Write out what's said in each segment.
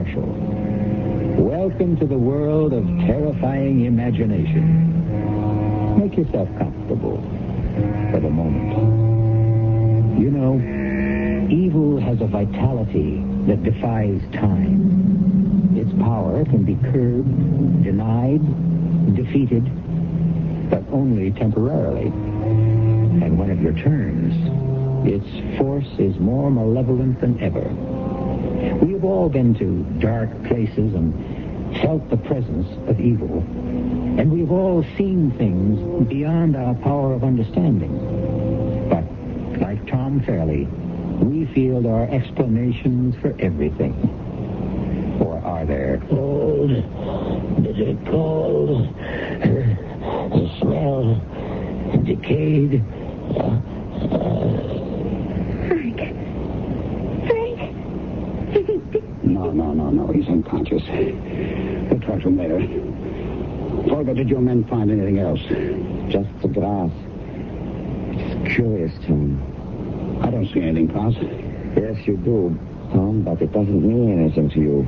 Marshall. Welcome to the world of terrifying imagination. Make yourself comfortable for the moment. You know, evil has a vitality that defies time. Its power can be curbed, denied, defeated, but only temporarily. And when it returns, its force is more malevolent than ever. We have all been to dark places and felt the presence of evil. And we've all seen things beyond our power of understanding. But, like Tom Fairley, we feel there are explanations for everything. Or are there? Cold. Bitter cold. The smell. Decayed. No. He's unconscious. We'll talk to him later. Folger, did your men find anything else? Just the grass. It's curious, Tom. I don't see anything, Klaus. Yes, you do, Tom, but it doesn't mean anything to you.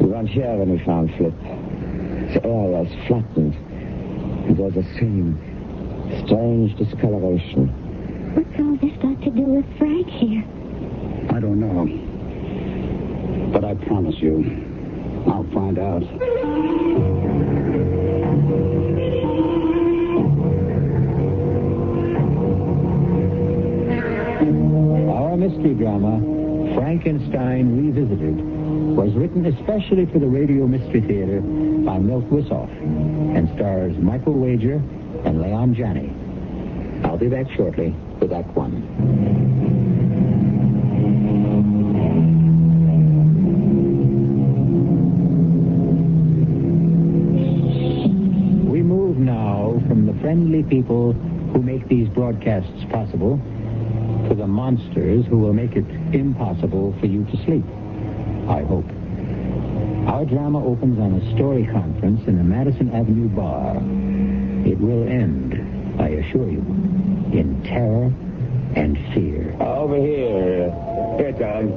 We weren't here when we found Flip. The area is flattened. And there's a strange discoloration. What's all this got to do with Frank here? I don't know. But I promise you, I'll find out. Our mystery drama, Frankenstein Revisited, was written especially for the Radio Mystery Theater by Milt Wissoff and stars Michael Wager and Leon Janney. I'll be back shortly with Act One. We move now from the friendly people who make these broadcasts possible to the monsters who will make it impossible for you to sleep. I hope. Our drama opens on a story conference in the Madison Avenue bar. It will end, I assure you, in terror and fear. Over here. Here, Tom.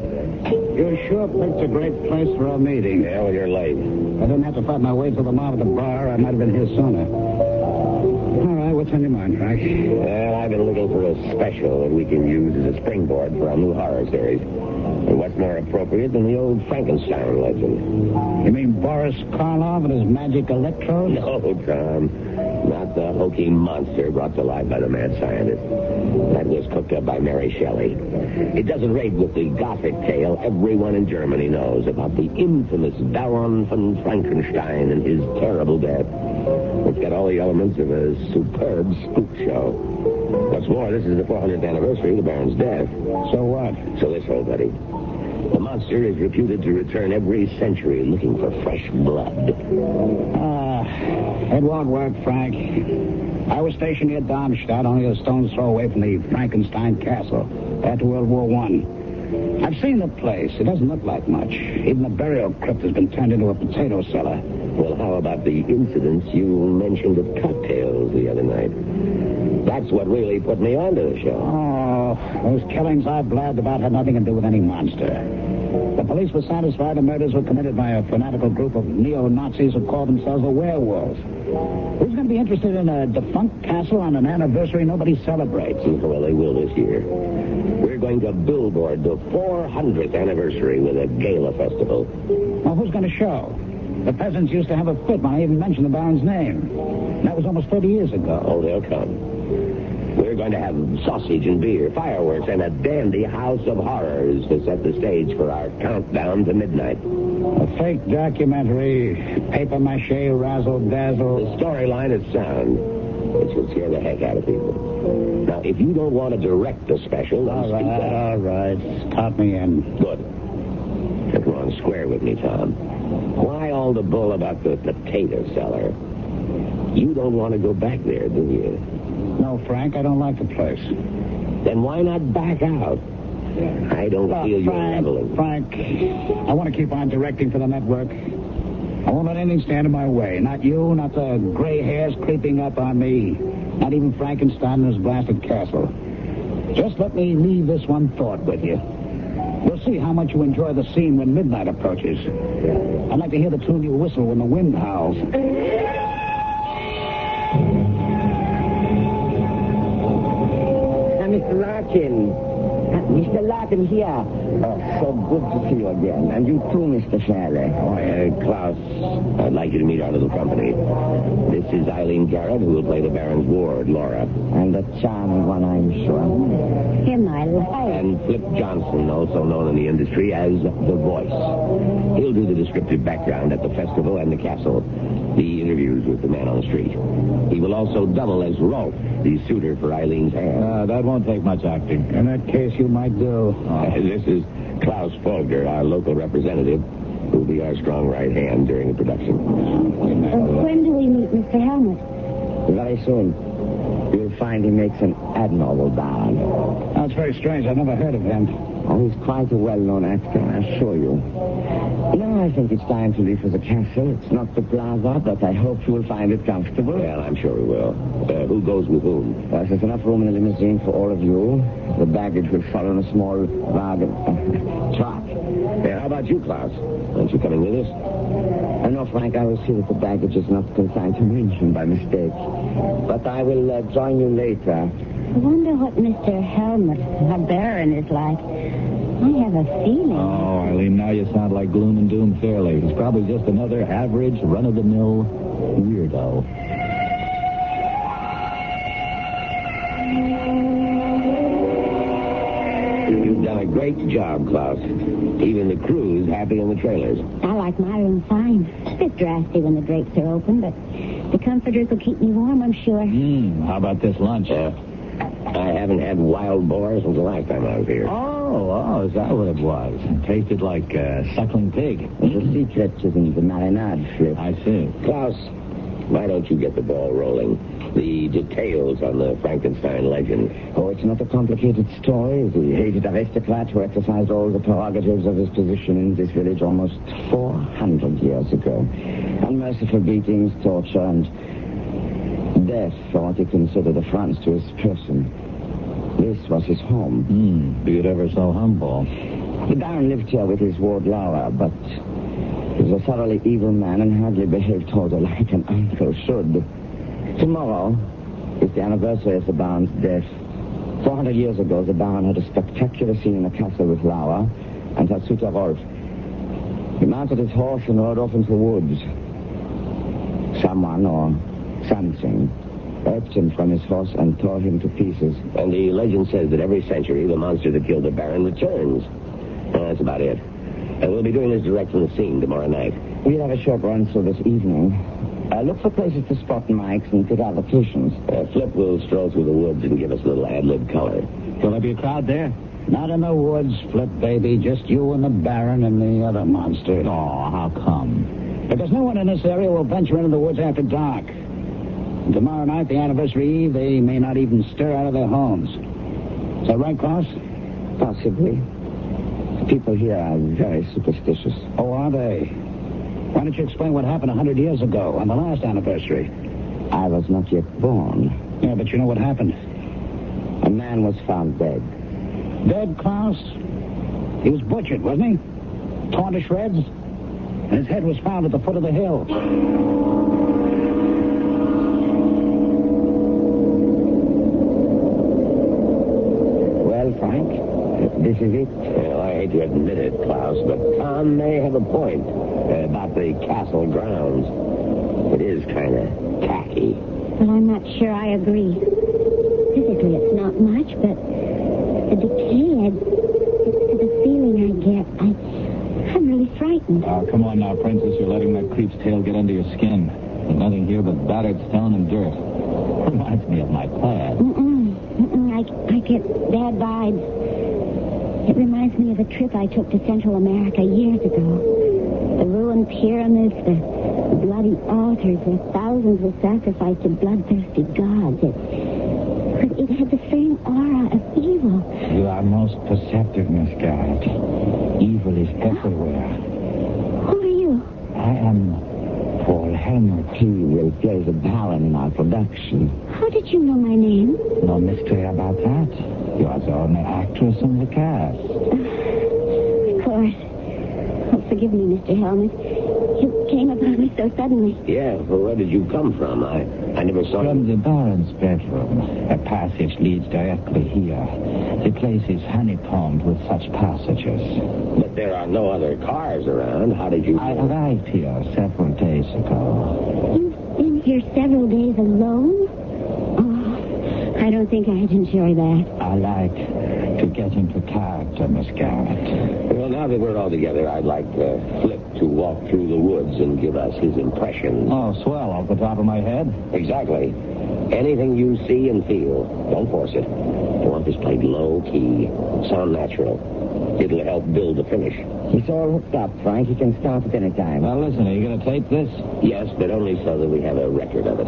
You sure picked a great place for a meeting. Yeah, well, you're late. I didn't have to fight my way to the mob at the bar. I might have been here sooner. All right, what's on your mind, Frank? Well, I've been looking for a special that we can use as a springboard for our new horror series. And what's more appropriate than the old Frankenstein legend? You mean Boris Karloff and his magic electrodes? No, Tom. Not the hokey monster brought to life by the mad scientist. That was cooked up by Mary Shelley. It doesn't rate with the Gothic tale everyone in Germany knows about the infamous Baron von Frankenstein and his terrible death. It's got all the elements of a superb spook show. What's more, this is the 400th anniversary of the Baron's death. So what? So this, old buddy. The monster is reputed to return every century looking for fresh blood. It won't work, Frank. I was stationed near Darmstadt, only a stone's throw away from the Frankenstein castle after World War I. I've seen the place. It doesn't look like much. Even the burial crypt has been turned into a potato cellar. Well, how about the incidents you mentioned at cocktails the other night? That's what really put me onto the show. Oh, those killings I blabbed about had nothing to do with any monster. The police were satisfied the murders were committed by a fanatical group of neo-Nazis who call themselves the werewolves. Who's going to be interested in a defunct castle on an anniversary nobody celebrates? Well, they will this year. We're going to billboard the 400th anniversary with a gala festival. Well, who's going to show? The peasants used to have a fit when I even mentioned the Baron's name. That was almost 30 years ago. Oh, they'll come. We're going to have sausage and beer, fireworks, and a dandy house of horrors to set the stage for our countdown to midnight. A fake documentary, papier-mâché, razzle-dazzle. The storyline is sound. It should scare the heck out of people. Now, if you don't want to direct the special, then speak up. All right. Count me in. Good. Now, come on, square with me, Tom. Why all the bull about the potato cellar? You don't want to go back there, do you? No, Frank, I don't like the place. Then why not back out? I don't feel you're leveling. Frank, I want to keep on directing for the network. I won't let anything stand in my way. Not you, not the gray hairs creeping up on me. Not even Frankenstein and his blasted castle. Just let me leave this one thought with you. We'll see how much you enjoy the scene when midnight approaches. I'd like to hear the tune you whistle when the wind howls. Mr. Larkin. Mr. Larkin here. Oh, so good to see you again. And you too, Mr. Shelley. Oh, Klaus, I'd like you to meet our little company. This is Eileen Garrett, who will play the Baron's ward, Laura. And a charming one, I'm sure. Him I like. And Flip Johnson, also known in the industry as The Voice. He'll do the descriptive background at the festival and the castle. The interviews with the man on the street. He will also double as Rolf, the suitor for Eileen's hand. That won't take much acting. In that case, you might do. This is Klaus Folger, our local representative, who will be our strong right hand during the production. When do we meet Mr. Helmut? Very soon. You'll find he makes an admirable Baron. That's very strange. I've never heard of him. Oh, he's quite a well-known actor, I assure you. Now I think it's time to leave for the castle. It's not the plaza, but I hope you will find it comfortable. Well, I'm sure we will. Who goes with whom? Well, there's enough room in the limousine for all of you. The baggage will follow in a small wagon. Truck. How about you, Klaus? Aren't you coming with us? No, Frank, I will see that the baggage is not consigned to München by mistake. But I will join you later. I wonder what Mr. Helmut, our Baron, is like. I have a feeling. Oh, Eileen, now you sound like Gloom and Doom Fairley. He's probably just another average, run-of-the-mill weirdo. You've done a great job, Klaus. Even the crew's happy in the trailers. I like my room fine. It's a bit drafty when the drapes are open, but the comforters will keep me warm, I'm sure. How about this lunch? I haven't had wild boar since the last time I was here. Oh, is that what it was? It tasted like suckling pig. The secret is in the marinade, Flip. I see. Klaus, why don't you get the ball rolling? The details on the Frankenstein legend. Oh, it's not a complicated story. The hated aristocrat who exercised all the prerogatives of his position in this village almost 400 years ago. Unmerciful beatings, torture, and death for what he considered affronts to his person. This was his home. Be it ever so humble. The Baron lived here with his ward Laura, but he was a thoroughly evil man and hardly behaved toward her like an uncle should. Tomorrow is the anniversary of the Baron's death. 400 years ago, the Baron had a spectacular scene in the castle with Laura and her suitor Rolf. He mounted his horse and rode off into the woods. Someone or something urged him from his horse and tore him to pieces. And the legend says that every century the monster that killed the Baron returns. That's about it. And we'll be doing this direct from the scene tomorrow night. We'll have a short run through this evening. Look for places to spot mics and pick out locations. Flip will stroll through the woods and give us a little ad-lib color. Will there be a crowd there? Not in the woods, Flip, baby. Just you and the Baron and the other monster. Oh, how come? Because no one in this area will venture into the woods after dark. And tomorrow night, the anniversary eve, they may not even stir out of their homes. Is that right, Klaus? Possibly. The people here are very superstitious. Oh, are they? Why don't you explain what happened 100 years ago on the last anniversary? I was not yet born. Yeah, but you know what happened. A man was found dead. Dead, Klaus? He was butchered, wasn't he? Torn to shreds? And his head was found at the foot of the hill. Well, Frank, this is it. Well, I hate to admit it, Klaus, but Tom may have a point about the castle grounds. It is kind of tacky. Well, I'm not sure I agree. Physically, it's not much, but the decay, the feeling I get, I'm really frightened. Oh, come on now, Princess. You're letting that creep's tail get under your skin. There's nothing here but battered stone and dirt. Reminds me of my past. I get bad vibes. It reminds me of a trip I took to Central America years ago. The ruined pyramids, the bloody altars where thousands were sacrificed to bloodthirsty gods. It had the same aura of evil. You are most perceptive, Miss Garrett. Evil is everywhere. Who are you? I am Paul Helmut. He will play the Baron in our production. How did you know my name? No mystery about that. You are the only actress in the cast. course. Oh, forgive me, Mr. Helmut. You came upon me so suddenly. Yeah, well, where did you come from? I never saw From you. the Baron's bedroom. A passage leads directly here. The place is honeycombed with such passages. But there are no other cars around. How did you... I arrived here several days ago. You've been here several days alone? Oh, I don't think I'd enjoy that. I like to get into character, Miss Garrett. Well, now that we're all together, I'd like Flip to walk through the woods and give us his impressions. Oh, swell, off the top of my head. Exactly. Anything you see and feel, don't force it. I want this played low-key, sound natural. It'll help build the finish. He's all hooked up, Frank. He can start at any time. Now, listen, are you going to tape this? Yes, but only so that we have a record of it.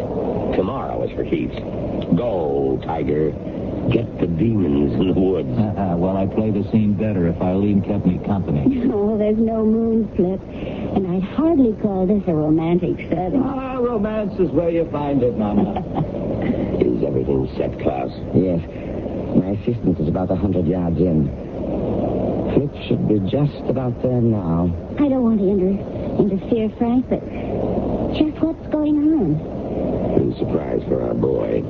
Tomorrow is for keeps. Go, Tiger. Get the demons in the woods. Well, I play the scene better if Eileen kept me company. Oh, there's no moon, Flip. And I'd hardly call this a romantic setting. Ah, romance is where you find it, Mama. Is everything set, Klaus? Yes. My assistant is about 100 yards in. Flip should be just about there now. I don't want to interfere, Frank, but just what's going on? A surprise for our boy.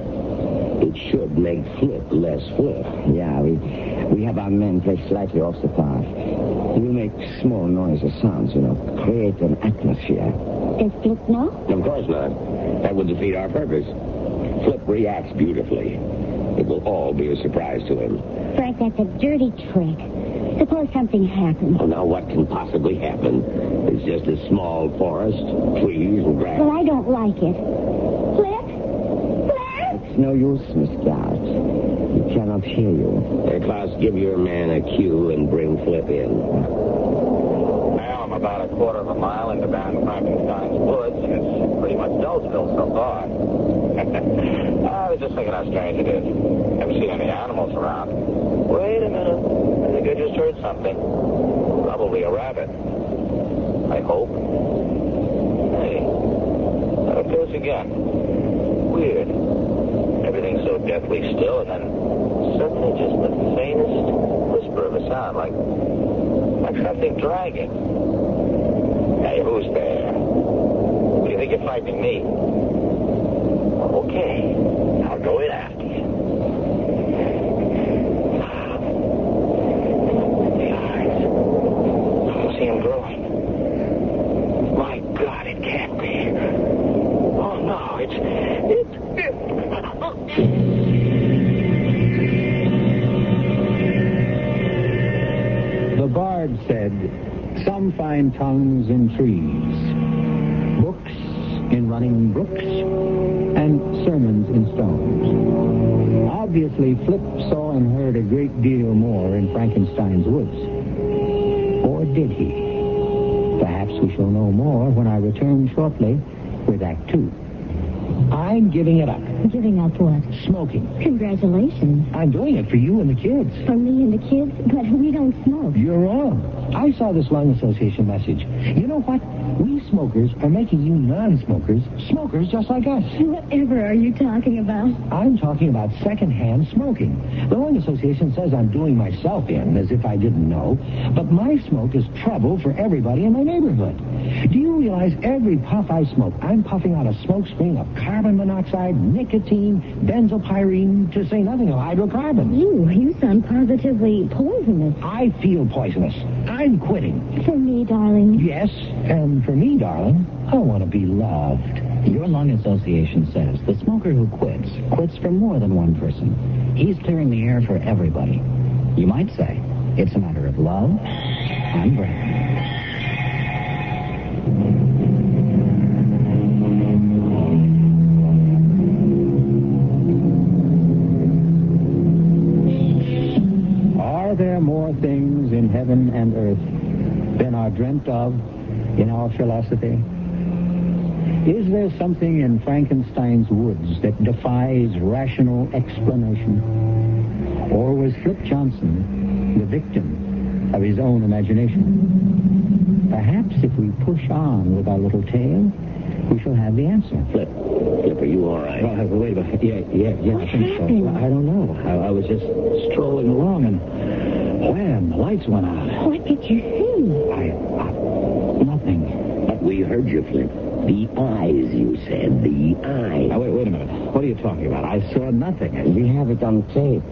It should make Flip less Flip. Yeah, we have our men play slightly off the path. We make small noises, sounds, create an atmosphere. Does Flip know? Of course not. That would defeat our purpose. Flip reacts beautifully. It will all be a surprise to him. Frank, that's a dirty trick. Suppose something happens. Oh, now what can possibly happen? It's just a small forest, trees and grass. Well, I don't like it. Flip? Flip? It's no use, Miss Garrett. He cannot hear you. Klaus, give your man a cue and bring Flip in. Now I'm about a quarter of a mile into Baron Frankenstein's woods, and it's pretty much Doseville so far. I was just thinking how strange it is. Never seen any animals around. Wait a minute. I think I just heard something. Probably a rabbit. I hope. Hey, there it goes again. Weird. Everything's so deathly still, and then suddenly just the faintest whisper of a sound, like something dragging. Hey, who's there? Do you think you're frightening me? Okay, I'll go in after you. The eyes. I don't see them growing. My God, it can't be. Oh, no, it's... The bard said, some find tongues in trees, books in running brooks, and sermons in stones. Obviously, Flip saw and heard a great deal more in Frankenstein's woods. Or did he? Perhaps we shall know more when I return shortly with Act 2. I'm giving it up. Giving up what? Smoking. Congratulations. I'm doing it for you and the kids. For me and the kids? But we don't smoke. You're wrong. I saw this Lung Association message. You know what? We smokers are making you non-smokers smokers just like us. Whatever are you talking about? I'm talking about secondhand smoking. The Lung Association says I'm doing myself in, as if I didn't know. But my smoke is trouble for everybody in my neighborhood. Do you realize every puff I smoke, I'm puffing out a smoke screen of carbon monoxide, nicotine, benzopyrene, to say nothing of hydrocarbons. You sound positively poisonous. I feel poisonous. I'm quitting. For me, darling. Yes, and for me, darling, I want to be loved. Your Lung Association says the smoker who quits for more than one person. He's clearing the air for everybody. You might say it's a matter of love and breath. Are there more things in heaven and earth than are dreamt of in our philosophy? Is there something in Frankenstein's woods that defies rational explanation? Or was Flip Johnson the victim of his own imagination? Perhaps if we push on with our little tale, we shall have the answer. Flip, are you all right? Well, wait a minute. Yeah, I think so. happened? I don't know. I was just strolling along, and wham, the lights went out. What did you see? Nothing. But we heard you, Flip. The eyes, you said. The eyes. Now, wait a minute. What are you talking about? I saw nothing. We have it on tape.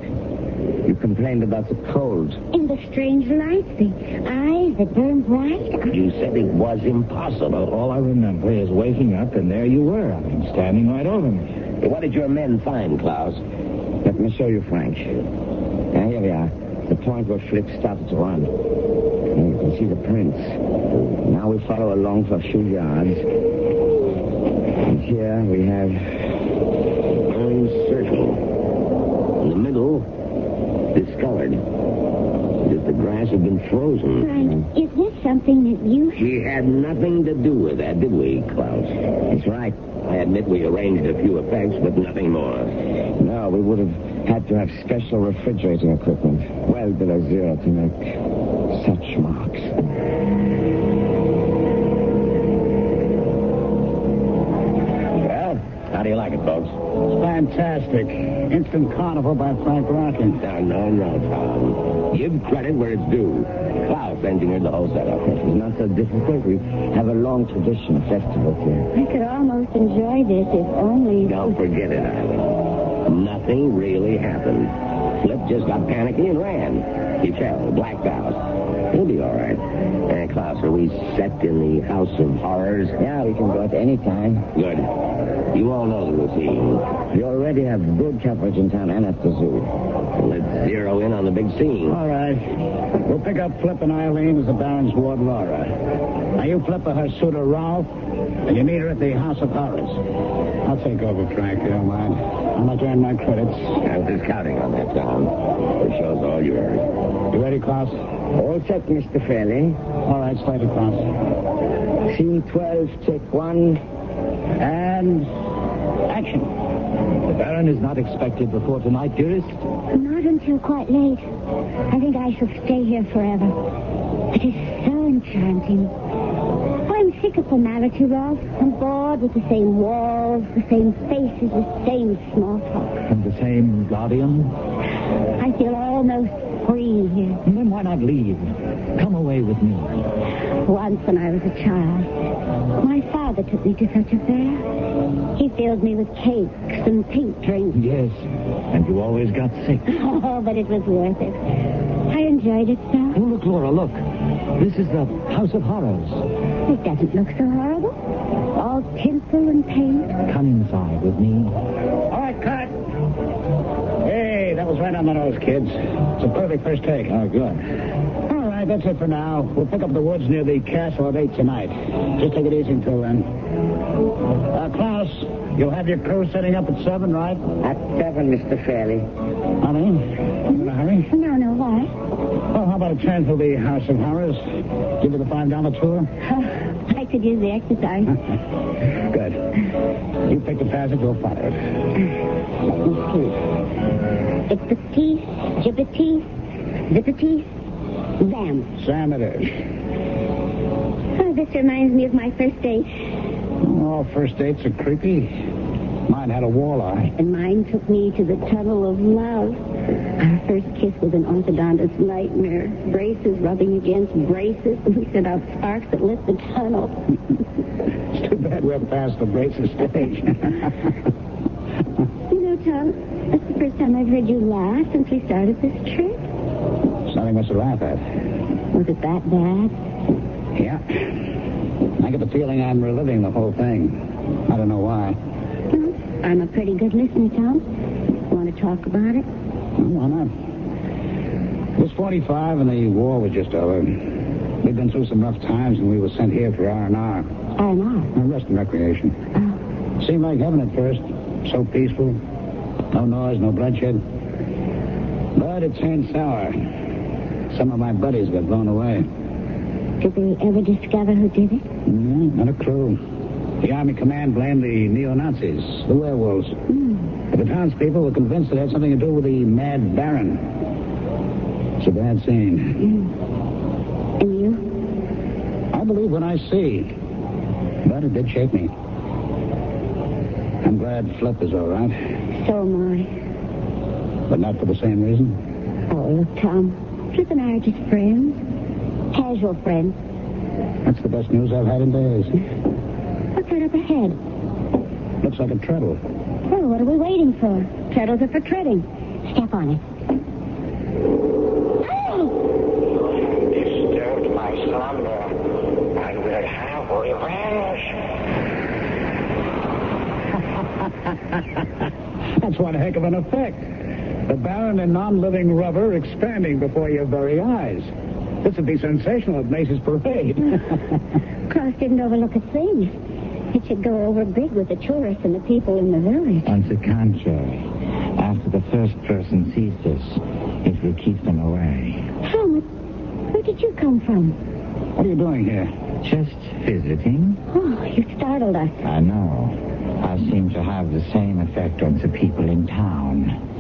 You complained about the cold. In the strange lights, the eyes that burn bright. You said it was impossible. All I remember is waking up, and there you were. Standing right over me. What did your men find, Klaus? Let me show you, Frank. Now, here we are. The point where Flip started to run. And you can see the prints. Now we follow along for a few yards. And here we have Orange circle. In the middle, discolored. As if the grass had been frozen. Frank, is this something that you... We had nothing to do with that, did we, Klaus? That's right. I admit we arranged a few effects, but nothing more. No, we would have had to have special refrigerating equipment well below zero to make such marks. Well, how do you like it, folks? Fantastic. Instant Carnival by Frank Rockin. No, Tom. Give credit where it's due. Klaus engineered the whole setup. It's not so difficult. We have a long tradition of festivals here. I could almost enjoy this if only... Don't forget it, Ivan. Nothing really happened. Flip just got panicky and ran. He fell, blacked out. He'll be all right. Klaus, are we set in the House of Horrors? Yeah, we can go at any time. Good. You all know the routine. We already have good coverage in town and at the zoo. Let's zero in on the big scene. All right. We'll pick up Flip and Eileen as the Baron's ward Laura. Now you Flip her suitor Ralph, and you meet her at the House of Horrors. I'll take over, Frank. You don't mind. I'm not earn my credits. I was just counting on that, Tom. The show's all yours. You ready, Klaus? All set, Mr. Fairley. All right, start it, Klaus. Scene 12, take 1. And... action. The Baron is not expected before tonight, dearest. Not until quite late. I think I shall stay here forever. It is so enchanting. I'm sick of formality, Ralph. I'm bored with the same walls, the same faces, the same small talk. And the same guardian. I feel almost free here. And then why not leave? Come away with me. Once when I was a child, my father took me to such a fair. He filled me with cakes and pink drinks. Yes, and you always got sick. Oh, but it was worth it. I enjoyed it so. Oh, look, Laura, look. This is the House of Horrors. It doesn't look so horrible. All tinsel and paint. Come inside with me. All right, cut. Hey, that was right on the nose, kids. It's a perfect first take. Oh, good. All right, that's it for now. We'll pick up the woods near the castle at 8 tonight. Just take it easy until then. Klaus, you'll have your crew setting up at 7, right? At 7, Mr. Fairley. Honey, you in a hurry? No, why? Well, how about a chance for the House of Horrors? Give you the $5 tour? I could use the exercise. Good. You pick the passage, we'll follow it. Let me see. It's the teeth, jibbity, zippity, Sam. Sam it is. Oh, this reminds me of my first date. All first dates are creepy. Mine had a walleye. And mine took me to the tunnel of love. Our first kiss was an orthodontist's nightmare. Braces rubbing against braces. We sent out sparks that lit the tunnel. It's too bad we're past the braces stage. You know, Tom, that's the first time I've heard you laugh since we started this trip. Something much to laugh at. Was it that bad? Yeah. I get the feeling I'm reliving the whole thing. I don't know why. Well, I'm a pretty good listener, Tom. Want to talk about it? Well, why not? It was 45 and the war was just over. We'd been through some rough times and we were sent here for R&R. R&R? Rest and recreation. Oh. Seemed like heaven at first. So peaceful. No noise, no bloodshed. But it turned sour. Some of my buddies got blown away. Did they ever discover who did it? Not a clue. The Army Command blamed the neo-Nazis, the werewolves. But the townspeople were convinced it had something to do with the Mad Baron. It's a bad scene. And you? I believe what I see. But it did shake me. I'm glad Flip is all right. So am I. But not for the same reason? Oh, look, Tom. Flip and I are just friends. Casual friends. That's the best news I've had in days. What's that up ahead? Looks like a treadle. Well, what are we waiting for? Treadles are for treading. Step on it. Oh! Disturbed my slumber. I will have revenge. That's one heck of an effect. The barren and non-living rubber expanding before your very eyes. This would be sensational at Macy's Parade. Cross didn't overlook a thing. It should go over big with the tourists and the people in the village. On the contrary, after the first person sees this, it will keep them away. Helmut, where did you come from? What are you doing here? Just visiting? Oh, you startled us. I know. I seem to have the same effect on the people in town.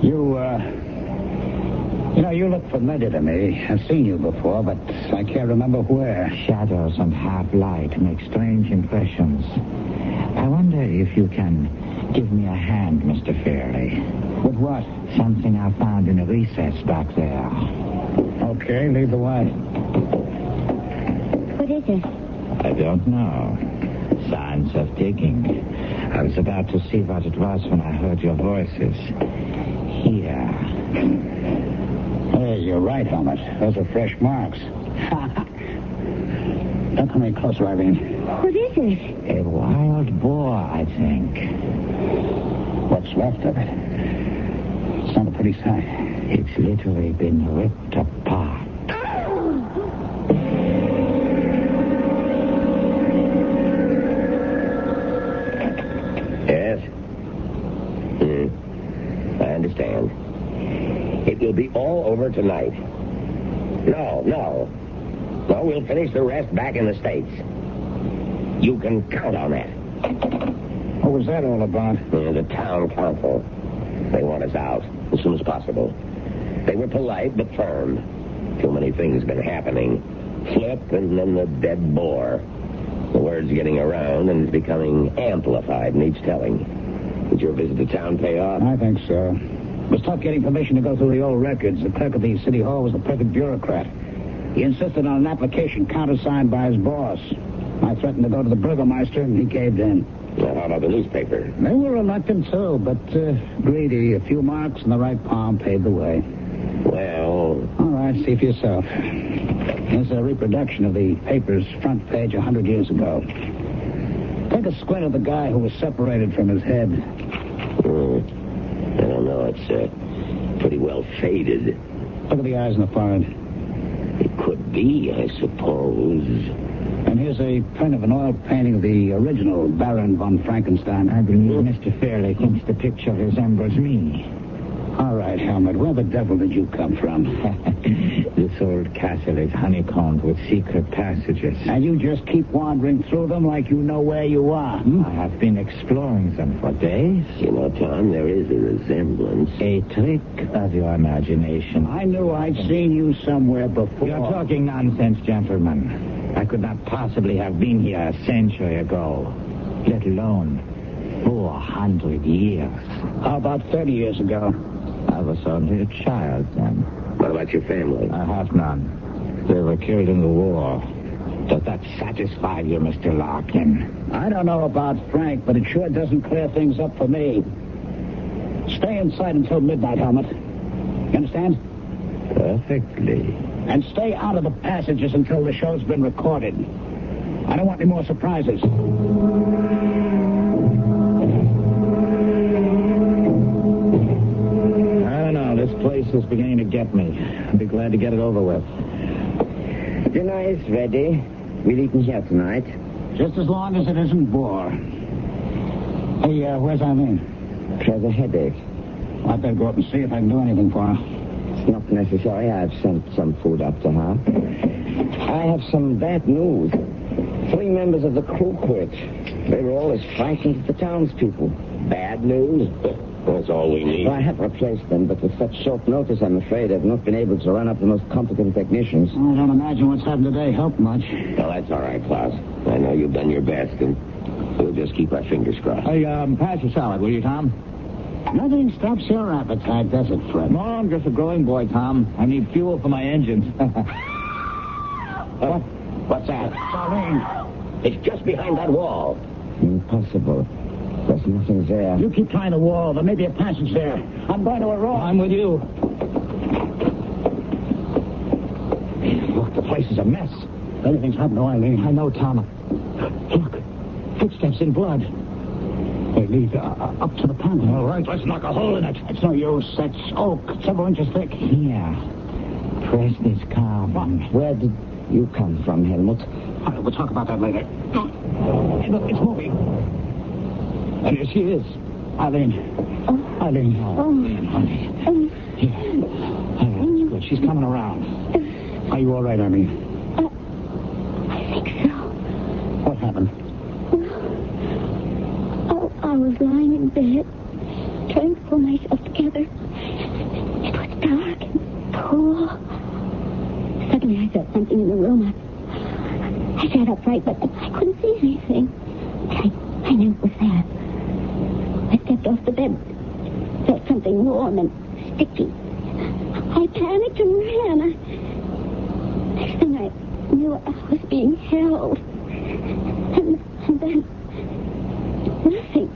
You look familiar to me. I've seen you before, but I can't remember where. Shadows and half-light make strange impressions. I wonder if you can give me a hand, Mr. Fairley. With what? Something I found in a recess back there. Okay, lead the way. What is it? I don't know. Signs of digging. I was about to see what it was when I heard your voices. Here. Hey, you're right, Helmut. Those are fresh marks. Don't come any closer, Irene. What is it? A wild boar, I think. What's left of it? It's not a pretty sight. It's literally been ripped apart. Yes? I understand. It will be all over tonight. No, we'll finish the rest back in the States. You can count on that. What was that all about? The town council. They want us out as soon as possible. They were polite but firm. Too many things been happening. Flip and then the dead boar. The word's getting around and is becoming amplified in each telling. Did your visit to town pay off? I think so. It was tough getting permission to go through the old records. The clerk of the city hall was the perfect bureaucrat. He insisted on an application countersigned by his boss. I threatened to go to the burgomaster, and he caved in. Now, how about the newspaper? They were reluctant, too, but greedy. A few marks in the right palm paved the way. Well... All right, see for yourself. Here's a reproduction of the paper's front page 100 years ago. Take a squint at the guy who was separated from his head. I don't know. It's pretty well faded. Look at the eyes and the forehead. It could be, I suppose. And here's a print of an oil painting of the original Baron von Frankenstein. I believe Mr. Fairley thinks the picture resembles me. All right, Helmut, where the devil did you come from? This old castle is honeycombed with secret passages. And you just keep wandering through them like you know where you are, I have been exploring them for days. You know, Tom, there is a resemblance. A trick of your imagination. I knew I'd seen you somewhere before. You're talking nonsense, gentlemen. I could not possibly have been here a century ago, let alone 400 years. How about 30 years ago? I was only a child then. What about your family? I have none. They were killed in the war. Does that satisfy you, Mr. Larkin? I don't know about Frank, but it sure doesn't clear things up for me. Stay inside until midnight, Helmut. You understand? Perfectly. And stay out of the passages until the show's been recorded. I don't want any more surprises. This place is beginning to get me. I'd be glad to get it over with. Dinner is ready. We'll eat in here tonight. Just as long as it isn't boar. Hey, where's Eileen? She has a headache. Well, I'd better go up and see if I can do anything for her. It's not necessary. I've sent some food up to her. I have some bad news. 3 members of the crew quit. They were all as frightened as the townspeople. Bad news? That's all we need. Well, I have replaced them, but with such short notice, I'm afraid I've not been able to run up the most competent technicians. I don't imagine what's happened today helped much. Well, that's all right, Klaus. I know you've done your best, and We'll just keep our fingers crossed. Hey, pass your salad, will you, Tom? Nothing stops your appetite, does it, Fred? No, I'm just a growing boy, Tom. I need fuel for my engines. What's that? Charlene. It's just behind that wall. Impossible. There's nothing there. You keep trying the wall. There may be a passage there. I'm going to a row. I'm with you. Look, the place is a mess. Everything's happened to Eileen. I know, Tom. Look, footsteps in blood. They lead up to the panel. All right, let's knock a hole in it. It's no use. That's oak, several inches thick. Yeah. Press this carbon. Where did you come from, Helmut? All right, we'll talk about that later. Hey, look, it's moving. And here she is. Eileen. Eileen. Honey. Here. That's good. She's coming around. Are you all right, Eileen? I think so. What happened? I was lying in bed, trying to pull myself together. It was dark and cool. Suddenly I felt something in the room. I sat upright, but I couldn't see anything. I knew it was there. I stepped off the bed, felt something warm and sticky. I panicked and ran. Next thing I knew, I was being held. And then... nothing.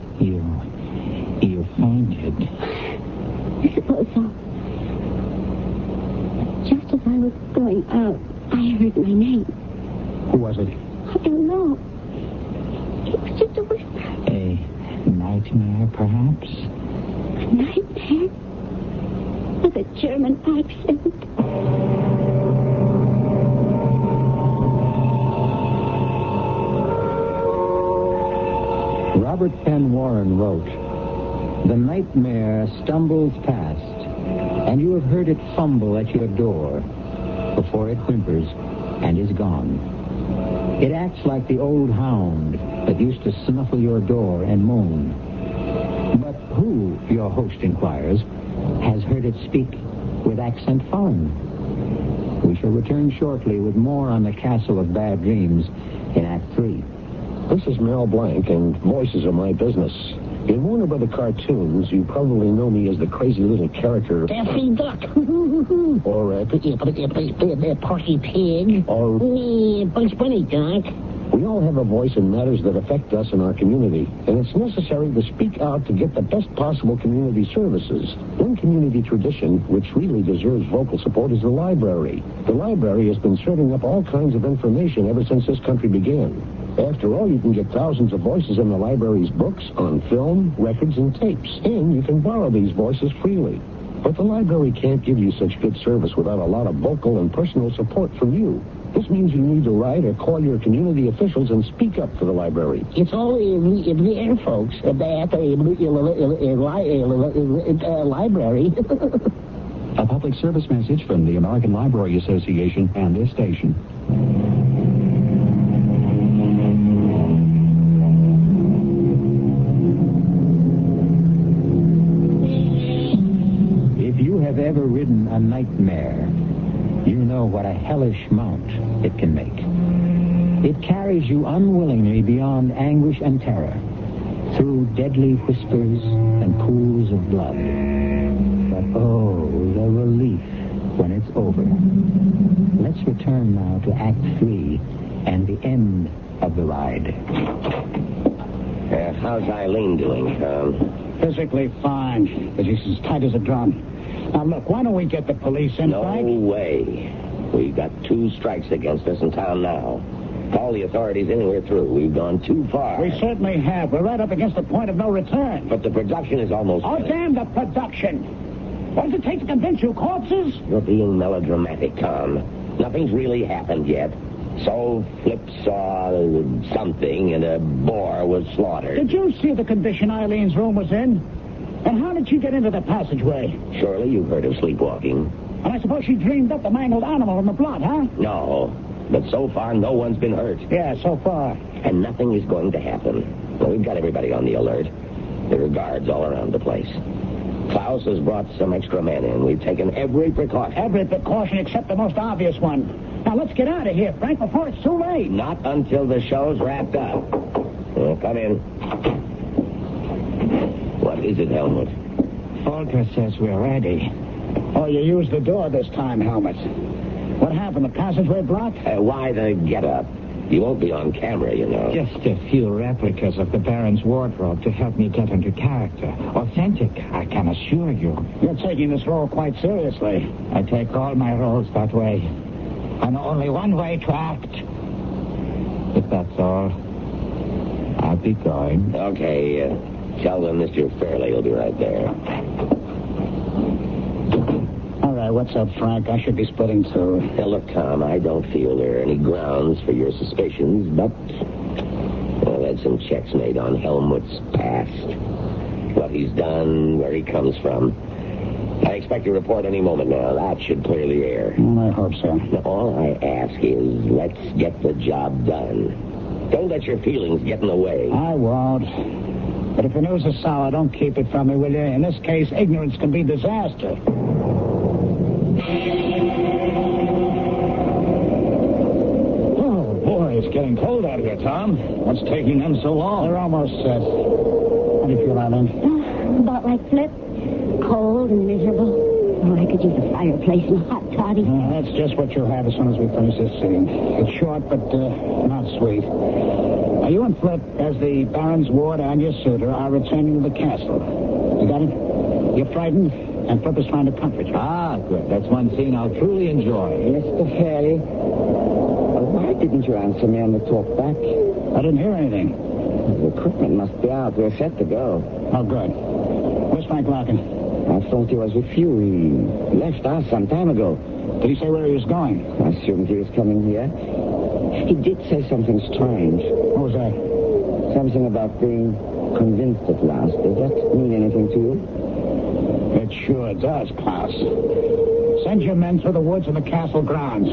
You fainted. I suppose so. Just as I was going out, I heard my name. Who was it? I don't know. It was just a whisper. A nightmare, perhaps? A nightmare? With a German accent. Robert Penn Warren wrote, "The nightmare stumbles past, and you have heard it fumble at your door before it whimpers and is gone. It acts like the old hound that used to snuffle your door and moan. But who, your host inquires, has heard it speak with accent foreign?" We shall return shortly with more on the Castle of Bad Dreams in Act 3. This is Mel Blanc, and voices are my business. In Warner Brother cartoons, you probably know me as the crazy little character... Daffy Duck. or, Porky Pig. or... Bugs Bunny Duck. We all have a voice in matters that affect us in our community, and it's necessary to speak out to get the best possible community services. One community tradition, which really deserves vocal support, is the library. The library has been serving up all kinds of information ever since this country began. After all, you can get thousands of voices in the library's books, on film, records, and tapes. And you can borrow these voices freely. But the library can't give you such good service without a lot of vocal and personal support from you. This means you need to write or call your community officials and speak up for the library. It's all in the air, folks. At the library. A public service message from the American Library Association and this station. If you have ever ridden a nightmare, you know what a hellish mount it can make. It carries you unwillingly beyond anguish and terror, through deadly whispers and pools of blood. But oh, the relief when it's over. Let's return now to Act 3 and the end of the ride. How's Eileen doing, Tom? Physically fine, but she's as tight as a drum. Now, look, why don't we get the police in, Frank? No way. We've got 2 strikes against us in town now. Call the authorities in and we're through. We've gone too far. We certainly have. We're right up against the point of no return. But the production is almost Oh, finished. damn the production. What does it take to convince you, corpses? You're being melodramatic, Tom. Nothing's really happened yet. So Flip saw something and a boar was slaughtered. Did you see the condition Eileen's room was in? And how did she get into the passageway? Surely you've heard of sleepwalking. And I suppose she dreamed up the mangled animal in the blood, huh? No. But so far, no one's been hurt. Yeah, so far. And nothing is going to happen. Well, we've got everybody on the alert. There are guards all around the place. Klaus has brought some extra men in. We've taken every precaution. Every precaution except the most obvious one. Now, let's get out of here, Frank, before it's too late. Not until the show's wrapped up. Come in. What is it, Helmut? Volker says we're ready. Oh, you used the door this time, Helmut. What happened? The passageway blocked? Why the get-up? You won't be on camera, you know. Just a few replicas of the Baron's wardrobe to help me get into character. Authentic, I can assure you. You're taking this role quite seriously. I take all my roles that way. And only one way to act. If that's all, I'll be going. Okay, tell them Mr. Fairley will be right there. All right, what's up, Frank? I should be splitting too. Now, look, Tom, I don't feel there are any grounds for your suspicions, but I've had some checks made on Helmut's past. What he's done, where he comes from. I expect a report any moment now. That should clear the air. Well, I hope so. Now, all I ask is let's get the job done. Don't let your feelings get in the way. I won't. But if the news is sour, don't keep it from me, will you? In this case, ignorance can be disaster. Oh, boy, it's getting cold out here, Tom. What's taking them so long? They're almost set. How do you feel, Eileen? About like Flip. Cold and miserable. Oh, I could use a fireplace and a hot toddy. That's just what you'll have as soon as we finish this scene. It's short, but not sweet. Now, you and Flip, as the Baron's ward and your suitor, are returning to the castle. You got it? You're frightened, and Flip is trying to comfort you. Ah, good. That's one scene I'll truly enjoy. Mr. Fairley, why didn't you answer me on the talk back? I didn't hear anything. The equipment must be out. We're set to go. Oh, good. Where's Frank Larkin? I thought he was with you. He left us some time ago. Did he say where he was going? I assumed he was coming here. He did say something strange. What was that? Something about being convinced at last. Does that mean anything to you? It sure does, Klaus. Send your men through the woods and the castle grounds.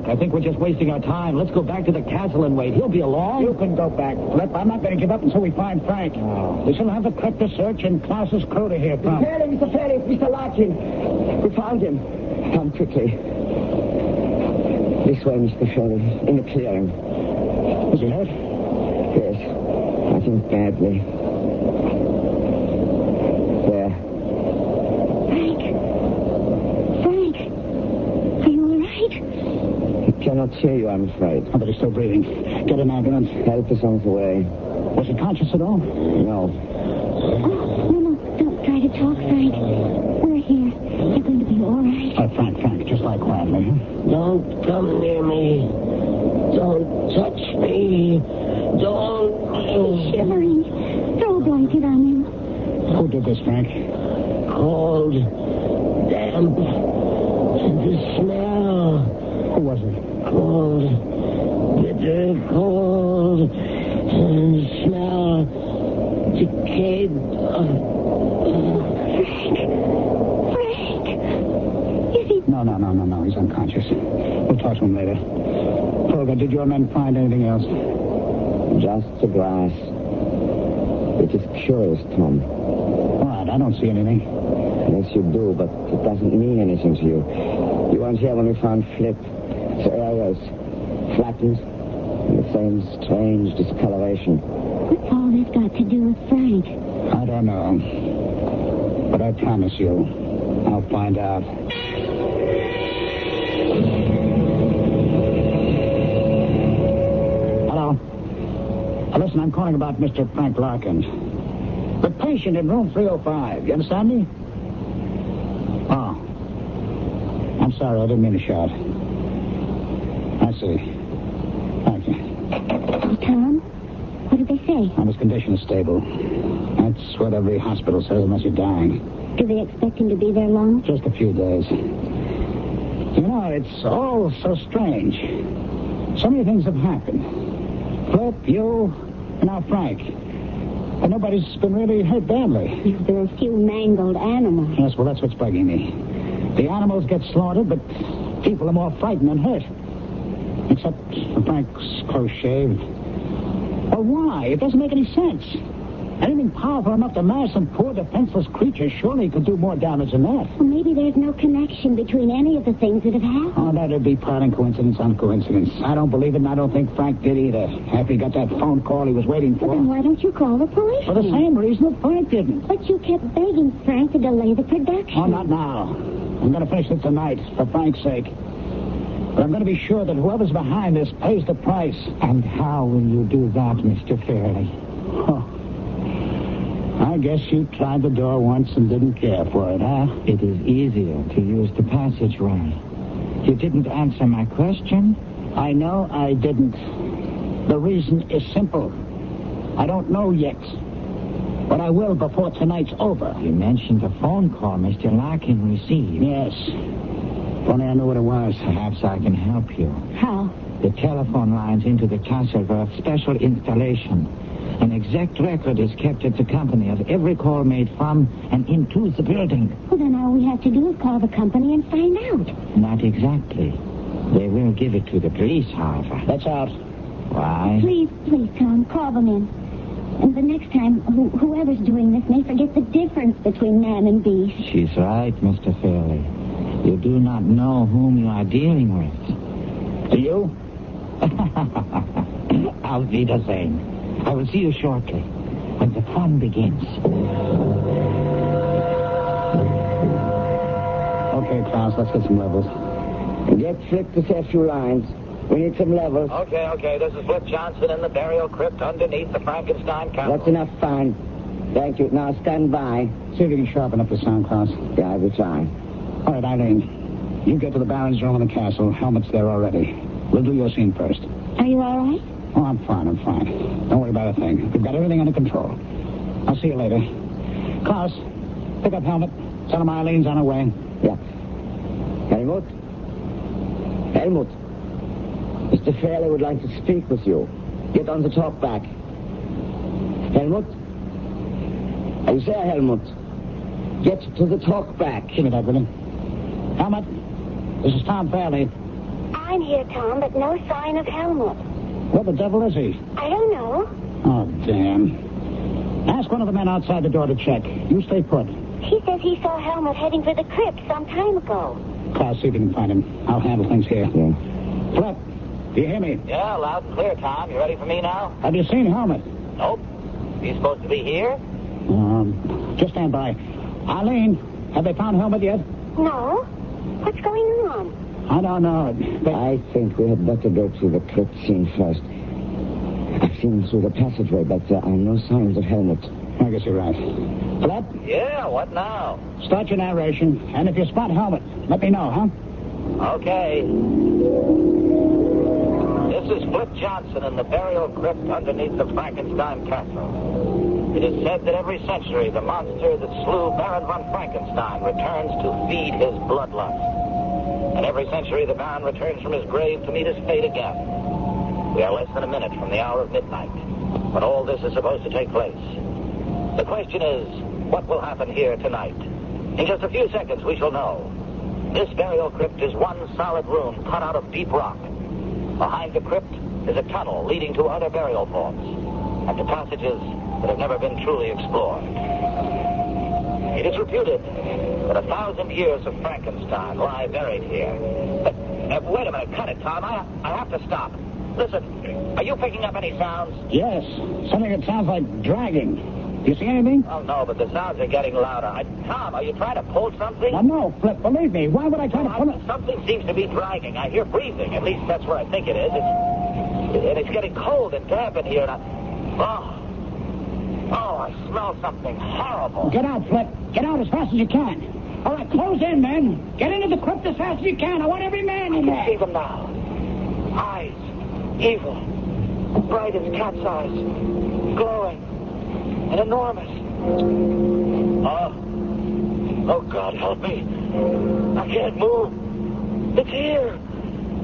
I think we're just wasting our time. Let's go back to the castle and wait. He'll be along. You can go back, Flip. I'm not going to give up until we find Frank. Oh. We shall have the crypto search and Klaus's crew to hear from. Mr. Fairley, Mr. Larkin. We found him. Come quickly. This way, Mr. Fairley, in the clearing. Is he hurt? Yes, I think badly. There. Frank, are you all right? I cannot hear you, I'm afraid. Oh, but he's still breathing. Get an ambulance. Help is on the way. Was he conscious at all? No. Oh, no, don't try to talk, Frank. We're here. You're going to be all right. Frank, just lie quietly. Don't come near me. Don't touch me. Don't. Shivering. Throw a blanket on him. Who did this, Frank? Cold. Damp. The smell. Who was it? Cold. Bitter cold. And smell. Decayed. Frank. Is he... No. He's unconscious. We'll talk to him later. Volker, did your men find anything else? Just the grass. It is curious, Tom. What? I don't see anything. Yes, you do, but it doesn't mean anything to you. You weren't here when we found Flip. The area is flattened, and the same strange discoloration. What's all this got to do with Frank? I don't know. But I promise you, I'll find out. Hello? Listen, I'm calling about Mr. Frank Larkin. The patient in room 305. You understand me? Oh. I'm sorry, I didn't mean to shout. I see. Thank you. Tom, what did they say? His condition is stable. That's what every hospital says unless you're dying. Do they expect him to be there long? Just a few days. You know, it's all so strange. So many things have happened. Flip, you, and now Frank. And nobody's been really hurt badly. There are a few mangled animals. Yes, well, that's what's bugging me. The animals get slaughtered, but people are more frightened than hurt. Except for Frank's close shave. Well, why? It doesn't make any sense. Anything powerful enough to mash some poor defenseless creature surely could do more damage than that. Well, maybe there's no connection between any of the things that have happened. Oh, that'd be piling coincidence on coincidence. I don't believe it, and I don't think Frank did either. After he got that phone call he was waiting for. Well, then why don't you call the police? For the same reason that Frank didn't. But you kept begging Frank to delay the production. Oh, not now. I'm going to finish it tonight, for Frank's sake. But I'm going to be sure that whoever's behind this pays the price. And how will you do that, Mr. Fairley? Oh. I guess you tried the door once and didn't care for it, huh? It is easier to use the passageway. You didn't answer my question? I know I didn't. The reason is simple. I don't know yet. But I will before tonight's over. You mentioned a phone call Mr. Larkin received. Yes. If only I knew what it was. Perhaps I can help you. How? The telephone lines into the castle were of special installation. An exact record is kept at the company of every call made from and into the building. Well, then all we have to do is call the company and find out. Not exactly. They will give it to the police, however. That's out. Why? Please, Tom, call them in. And the next time, whoever's doing this may forget the difference between man and beast. She's right, Mr. Fairley. You do not know whom you are dealing with. Do you? Auf Wiedersehen. I will see you shortly, when the fun begins. Okay, Klaus, let's get some levels. Get Flip to say a few lines. We need some levels. Okay. This is Flip Johnson in the burial crypt underneath the Frankenstein castle. That's enough, fine. Thank you. Now stand by. See if you can sharpen up the sound, Klaus. Yeah, I will try. All right, Eileen. You get to the Baron's room in the castle. Helmet's there already. We'll do your scene first. Are you all right? Oh, I'm fine. Don't worry about a thing. We've got everything under control. I'll see you later. Klaus, pick up Helmet. Tell him Eileen's on her way. Yeah. Helmut? Mr. Fairley would like to speak with you. Get on the talk back. Helmut? Are you there, Helmut? Get to the talk back. Give me that, will you? Helmet, this is Tom Fairley. I'm here, Tom, but no sign of Helmut. Where the devil is he? I don't know. Oh, damn. Ask one of the men outside the door to check. You stay put. He says he saw Helmut heading for the crypt some time ago. Klaus, see if you can find him. I'll handle things here. Yeah. Flip, do you hear me? Yeah, loud and clear, Tom. You ready for me now? Have you seen Helmut? Nope. He's supposed to be here? Just stand by. Eileen, have they found Helmut yet? No. What's going on? I don't know. I think we had better go to the crypt scene first. I've seen him through the passageway, but there are no signs of Helmut. I guess you're right. Flip, Yeah, what now? start your narration. And if you spot Helmut, let me know, huh? Okay. This is Flip Johnson in the burial crypt underneath the Frankenstein castle. It is said that every century the monster that slew Baron von Frankenstein returns to feed his bloodlust. And every century the Baron returns from his grave to meet his fate again. We are less than a minute from the hour of midnight, when all this is supposed to take place. The question is, what will happen here tonight? In just a few seconds we shall know. This burial crypt is one solid room cut out of deep rock. Behind the crypt is a tunnel leading to other burial vaults and to passages that have never been truly explored. It is reputed that 1,000 years of Frankenstein lie buried here. But, wait a minute, cut it, Tom. I have to stop. Listen, are you picking up any sounds? Yes. Something that sounds like dragging. Do you see anything? Oh, no, but the sounds are getting louder. Tom, are you trying to pull something? Well, no, Flip, believe me. Why would I try to pull it? Something seems to be dragging. I hear breathing. At least that's where I think it is. It's getting cold and damp in here. And I smell something horrible. Get out, Flip. Get out as fast as you can. All right, close in, men. Get into the crypt as fast as you can. I want every man in I there. can see them now. Eyes. Evil. Bright as cat's eyes. Glowing. And enormous. Oh, God, help me. I can't move. It's here.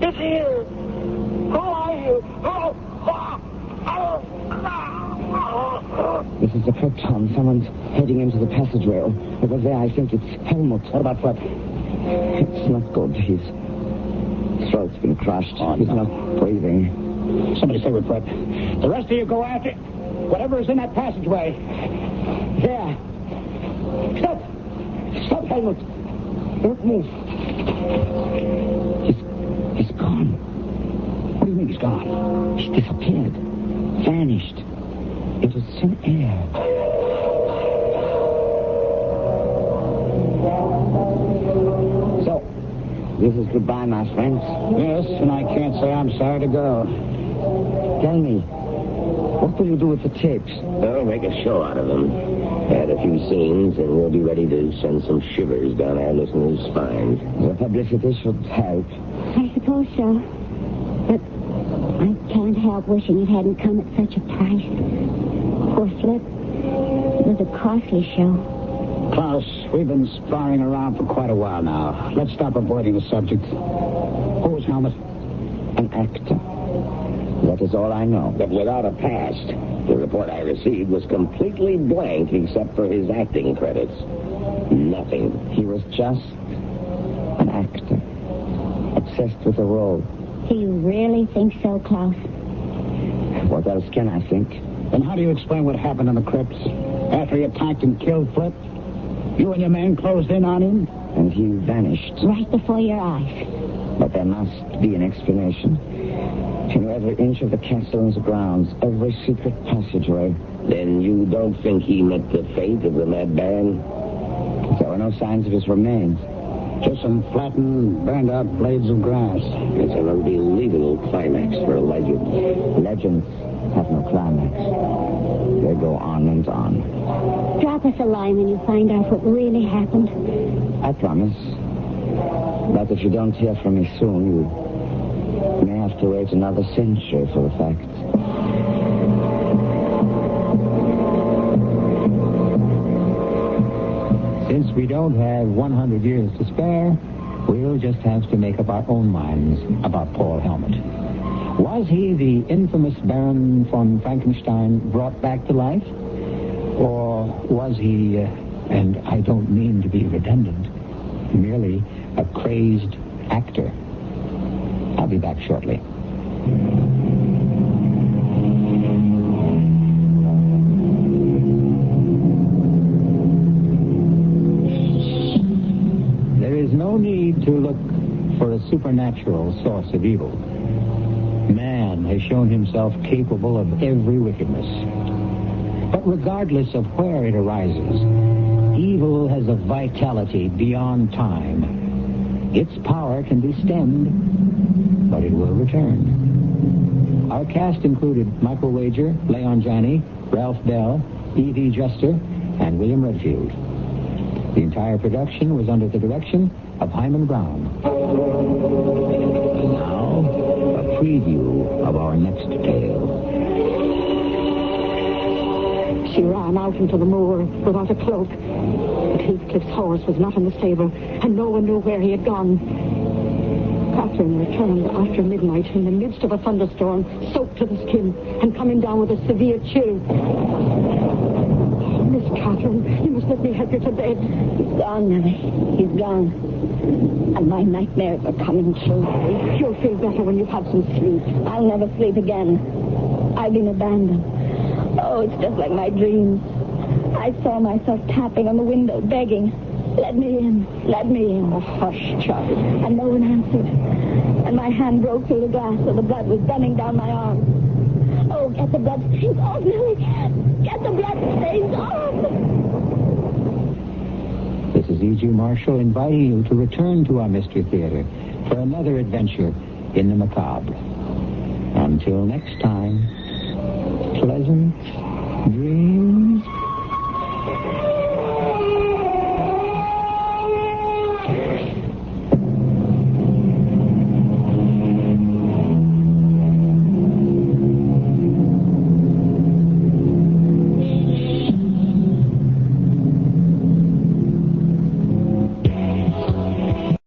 It's here. Who are you? This is the crypt, Tom. Someone's heading into the passageway. Over there, I think it's Helmut. What about Flip? It's not good. His throat's been crushed. Oh, He's no. not breathing. Somebody stay with Flip. The rest of you go after... Whatever is in that passageway. There. Stop! Stop, Helmut! Don't move. He's gone. What do you mean he's gone? He's disappeared. Vanished. It was thin air. So, this is goodbye, my friends. Yes, and I can't say I'm sorry to go. Tell me, what will you do with the tapes? Oh, make a show out of them. Add a few scenes, and we'll be ready to send some shivers down our listeners' spines. The publicity should help. I suppose so. But I can't help wishing it hadn't come at such a price. Poor Flip. It was a costly show. Klaus, we've been sparring around for quite a while now. Let's stop avoiding the subject. Who was Helmut? An actor. That is all I know. But without a past. The report I received was completely blank except for his acting credits. Nothing. He was just an actor. Obsessed with a role. Do you really think so, Klaus? What else can I think? Then how do you explain what happened in the crypts? After he attacked and killed Flip, you and your men closed in on him? And he vanished. Right before your eyes. But there must be an explanation. He knew every inch of the castle and its grounds, every secret passageway. Then you don't think he met the fate of the mad band? There were no signs of his remains. Just some flattened, burned-out blades of grass. It's an unbelievable climax for a legend. Legends have no climax. They go on and on. Drop us a line when you find out what really happened. I promise. But if you don't hear from me soon, you may have to wait another century for the facts. Since we don't have 100 years to spare, we'll just have to make up our own minds about Paul Helmut. Was he the infamous Baron von Frankenstein brought back to life? Or was he, and I don't mean to be redundant, merely a crazed actor? I'll be back shortly. There is no need to look for a supernatural source of evil. Man has shown himself capable of every wickedness. But regardless of where it arises, evil has a vitality beyond time. Its power can be stemmed, but it will return. Our cast included Michael Wager, Leon Janney, Ralph Bell, E.V. Juster, and William Redfield. The entire production was under the direction of Hyman Brown. And now, a preview of our next tale. She ran out into the moor without a cloak. But Heathcliff's horse was not in the stable, and no one knew where he had gone. Catherine returned after midnight in the midst of a thunderstorm, soaked to the skin, and coming down with a severe chill. Oh, Miss Catherine, you must let me help you to bed. He's gone, Nellie. He's gone. And my nightmares are coming true. You'll feel better when you've had some sleep. I'll never sleep again. I've been abandoned. Oh, it's just like my dreams. I saw myself tapping on the window, begging, "Let me in, let me in." Oh, hush, child. And no one answered. And my hand broke through the glass, so the blood was running down my arm. Oh, get the blood stains off, Nellie. Get the blood stains off. This is E.G. Marshall inviting you to return to our Mystery Theater for another adventure in the macabre. Until next time, pleasant dreams.